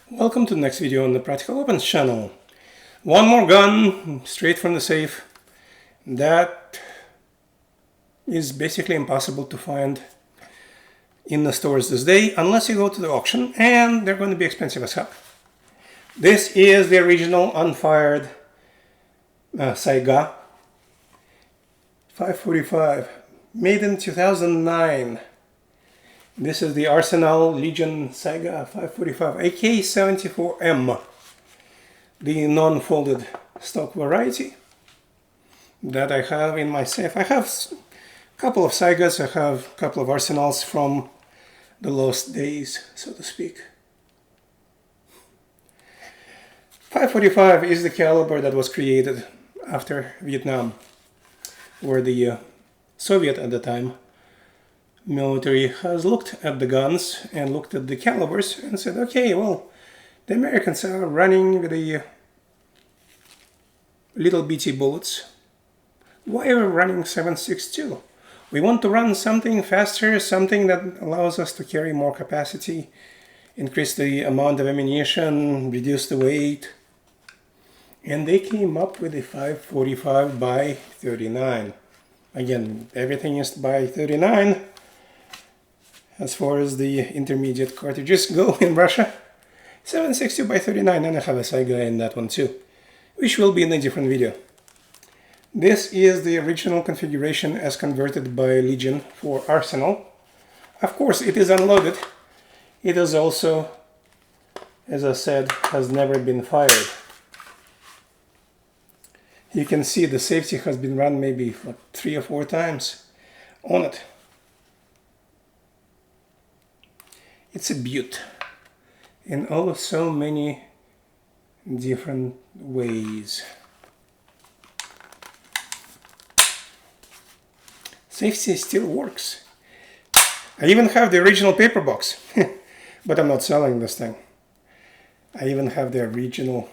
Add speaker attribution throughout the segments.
Speaker 1: Welcome to the next video on the Practical Weapons channel. One more gun straight from the safe that is basically impossible to find in the stores this day unless you go to the auction, and they're going to be expensive as hell. This is the original unfired Saiga 545, made in 2009. This is the Arsenal Legion Saiga 545 AK-74M, the non-folded stock variety that I have in my safe. I have a couple of Saigas, I have a couple of Arsenals from the lost days, so to speak. 545 is the caliber that was created after Vietnam, where the Soviet at the time military has looked at the guns and looked at the calibers and said, okay, well, the Americans are running with the little bitty bullets. Why are we running 7.62? We want to run something faster, something that allows us to carry more capacity, increase the amount of ammunition, reduce the weight. And they came up with a 545 by 39. Again, everything is by 39. As far as the intermediate cartridges go in Russia, 7.62 by 39, and I have a Saiga in that one too, which will be in a different video. This is the original configuration as converted by Legion for Arsenal. Of course, it is unloaded. It is also, as I said, has never been fired. You can see the safety has been run maybe 3 or 4 times on it. It's a beaut in so many different ways. Safety still works. I even have the original paper box, but I'm not selling this thing. I even have the original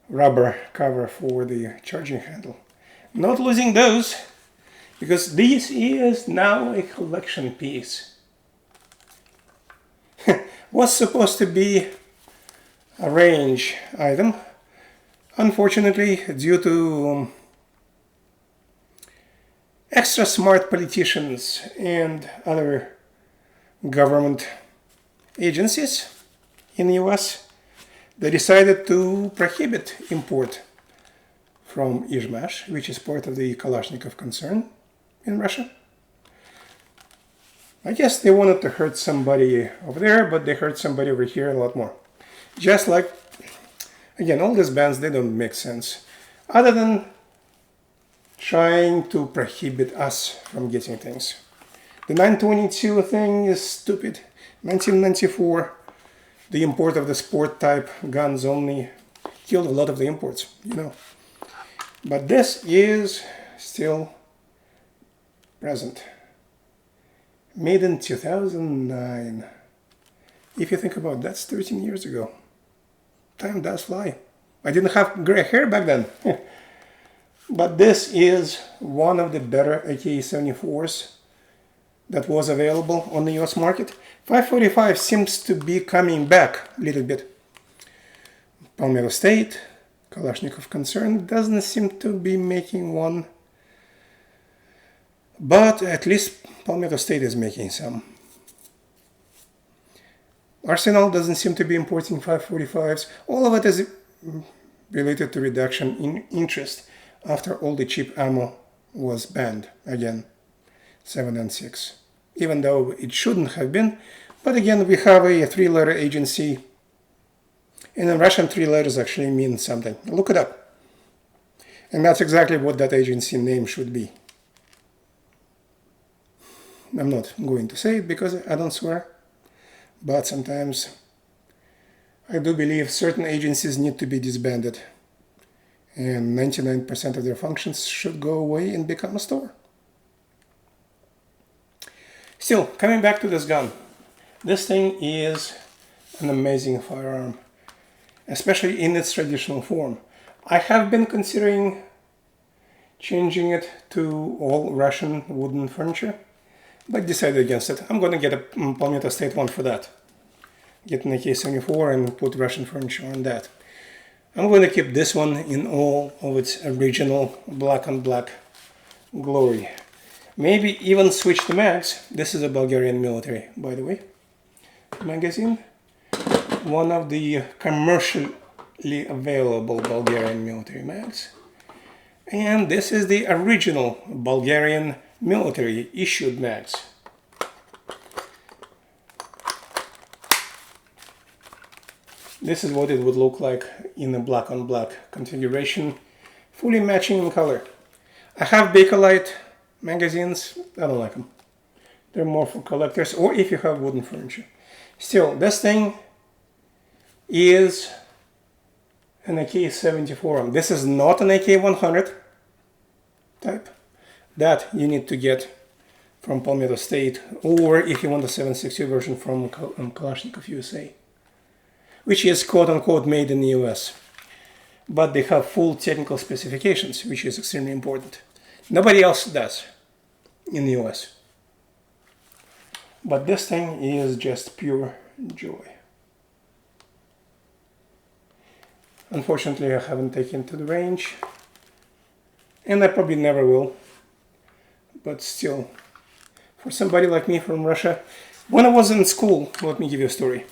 Speaker 1: rubber cover for the charging handle. Not losing those, because this is now a collection piece. Was supposed to be a range item. Unfortunately, due to extra smart politicians and other government agencies in the US, they decided to prohibit import from Izhmash, which is part of the Kalashnikov concern in Russia. I guess they wanted to hurt somebody over there, but they hurt somebody over here a lot more. Just like, again, all these bans, they don't make sense. Other than trying to prohibit us from getting things. The 922 thing is stupid. 1994, the import of the sport type guns only killed a lot of the imports, you know. But this is still present. Made in 2009. If you think about it, that's 13 years ago. Time does fly. I didn't have gray hair back then. But this is one of the better AK-74s that was available on the US market. 545 seems to be coming back a little bit. Palmetto State, Kalashnikov concern, doesn't seem to be making one. But at least Palmetto State is making some. Arsenal doesn't seem to be importing 545s. All of it is related to reduction in interest after all the cheap ammo was banned again, 7 and 6. Even though it shouldn't have been. But again, we have a 3-letter agency. And in Russian, 3 letters actually mean something. Look it up. And that's exactly what that agency name should be. I'm not going to say it because I don't swear, but sometimes I do believe certain agencies need to be disbanded, and 99% of their functions should go away and become a store. Still, coming back to this gun, this thing is an amazing firearm, especially in its traditional form. I have been considering changing it to all Russian wooden furniture, but decided against it. I'm going to get a Palmetto State one for that. get an AK-74 and put Russian furniture on that. I'm going to keep this one in all of its original black on black glory. Maybe even switch the mags. This is a Bulgarian military, by the way, magazine. One of the commercially available Bulgarian military mags. And this is the original Bulgarian military issued mags. This is what it would look like in a black on black configuration, fully matching in color. I have Bakelite magazines. I don't like them. They're more for collectors or if you have wooden furniture. Still, this thing is an AK-74. This is not an AK-100 type. That you need to get from Palmetto State, or if you want the 7.62 version from Kalashnikov USA, which is quote-unquote made in the US. But they have full technical specifications, which is extremely important. Nobody else does in the US. But this thing is just pure joy. Unfortunately, I haven't taken it to the range, and I probably never will. But still, for somebody like me from Russia, when I was in school, let me give you a story.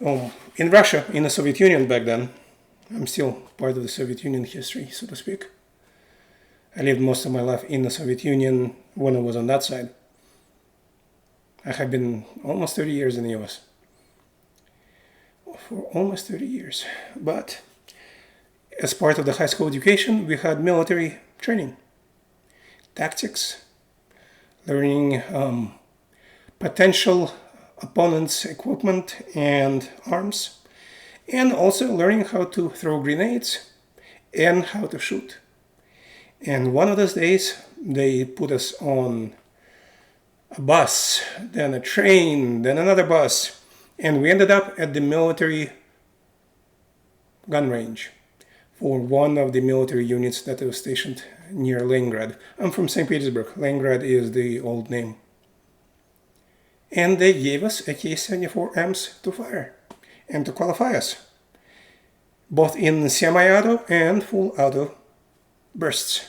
Speaker 1: In Russia, in the Soviet Union back then, I'm still part of the Soviet Union history, so to speak. I lived most of my life in the Soviet Union when I was on that side. I have been almost 30 years in the US. For almost 30 years. But as part of the high school education, we had military training. Tactics, learning potential opponents' equipment and arms, and also learning how to throw grenades and how to shoot. And one of those days, they put us on a bus, then a train, then another bus, and we ended up at the military gun range for one of the military units that was stationed near Leningrad. I'm from St. Petersburg. Leningrad is the old name. And they gave us AK-74Ms to fire and to qualify us, both in semi-auto and full auto bursts.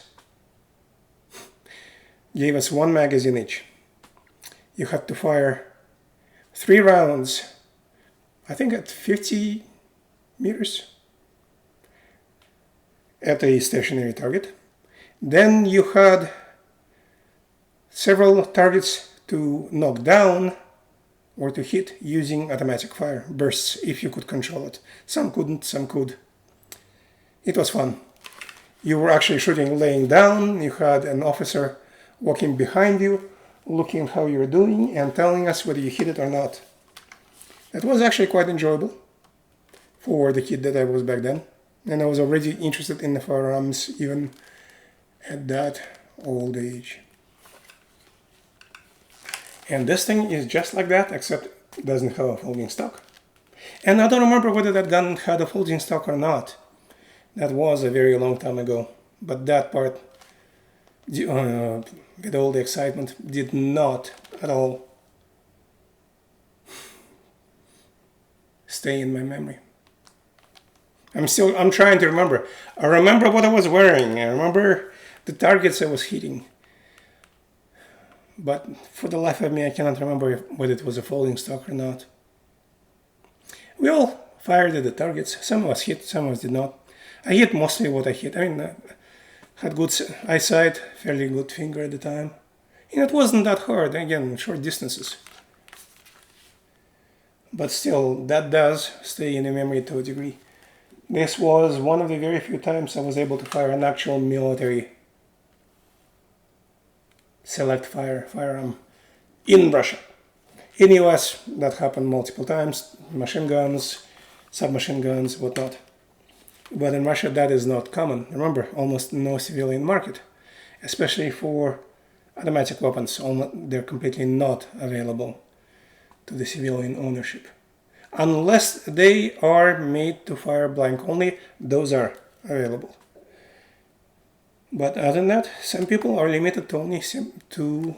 Speaker 1: Gave us one magazine each. You had to fire 3 rounds, I think at 50 meters at a stationary target. Then you had several targets to knock down or to hit using automatic fire bursts if you could control it. Some couldn't, some could. It was fun. You were actually shooting laying down. You had an officer walking behind you, looking how you're doing and telling us whether you hit it or not. That was actually quite enjoyable for the kid that I was back then. And I was already interested in the firearms even at that old age. And this thing is just like that, except it doesn't have a folding stock. And I don't remember whether that gun had a folding stock or not. That was a very long time ago. But that part, with all the excitement, did not at all stay in my memory. I'm trying to remember. I remember what I was wearing. I remember the targets I was hitting. But for the life of me, I cannot remember whether it was a folding stock or not. We all fired at the targets. Some of us hit, some of us did not. I hit mostly what I hit. I mean, had good eyesight, fairly good finger at the time. And it wasn't that hard, again, short distances. But still, that does stay in the memory to a degree. This was one of the very few times I was able to fire an actual military select fire firearm in Russia. In the US, that happened multiple times, machine guns, submachine guns, whatnot. But in Russia, that is not common. Remember, almost no civilian market, especially for automatic weapons. They're completely not available to the civilian ownership. Unless they are made to fire blank only, those are available. But other than that, some people are limited to only to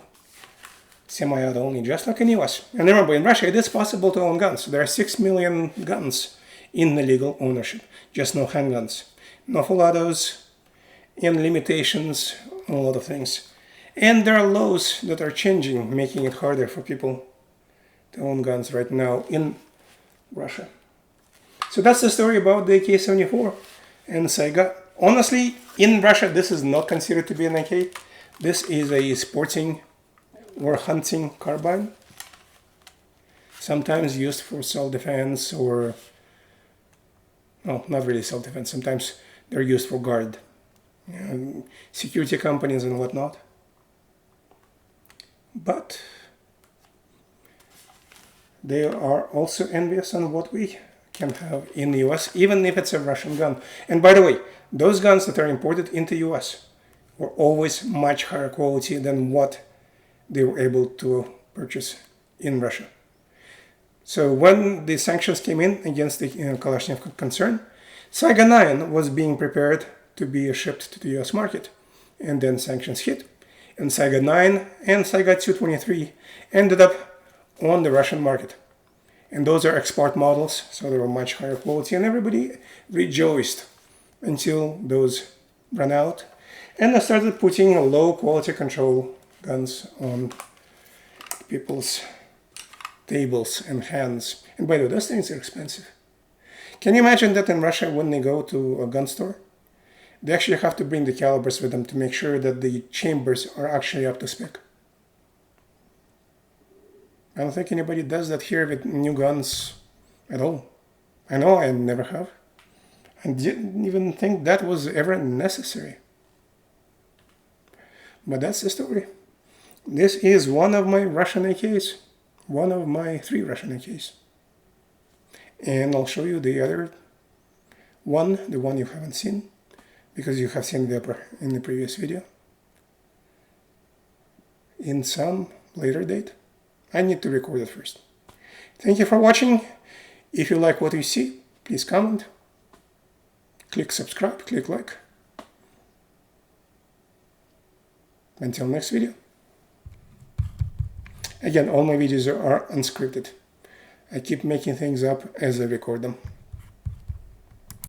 Speaker 1: semi-auto only, just like in US. And remember, in Russia, it is possible to own guns. There are 6 million guns in legal ownership, just no handguns. No full autos, and limitations on a lot of things. And there are laws that are changing, making it harder for people to own guns right now in Russia. So that's the story about the AK-74 and Saiga. Honestly, in Russia, this is not considered to be an AK. This is a sporting or hunting carbine, sometimes used for self-defense or, no, not really self-defense. Sometimes they're used for guard, security companies and whatnot. But they are also envious on what we can have in the US, even if it's a Russian gun. And by the way, those guns that are imported into US were always much higher quality than what they were able to purchase in Russia. So when the sanctions came in against the Kalashnikov concern, Saiga 9 was being prepared to be shipped to the US market. And then sanctions hit, and Saiga 9 and Saiga 223 ended up on the Russian market. And those are export models, so they were much higher quality, and everybody rejoiced until those ran out. And I started putting low quality control guns on people's tables and hands. And by the way, those things are expensive. Can you imagine that in Russia, when they go to a gun store, they actually have to bring the calibers with them to make sure that the chambers are actually up to spec? I don't think anybody does that here with new guns at all. I know I never have. I didn't even think that was ever necessary. But that's the story. This is one of my Russian AKs. One of my 3 Russian AKs. And I'll show you the other one, the one you haven't seen, because you have seen the in the previous video, in some later date. I need to record it first. Thank you for watching. If you like what you see, please comment, click subscribe, click like. Until next video. Again, all my videos are unscripted. I keep making things up as I record them.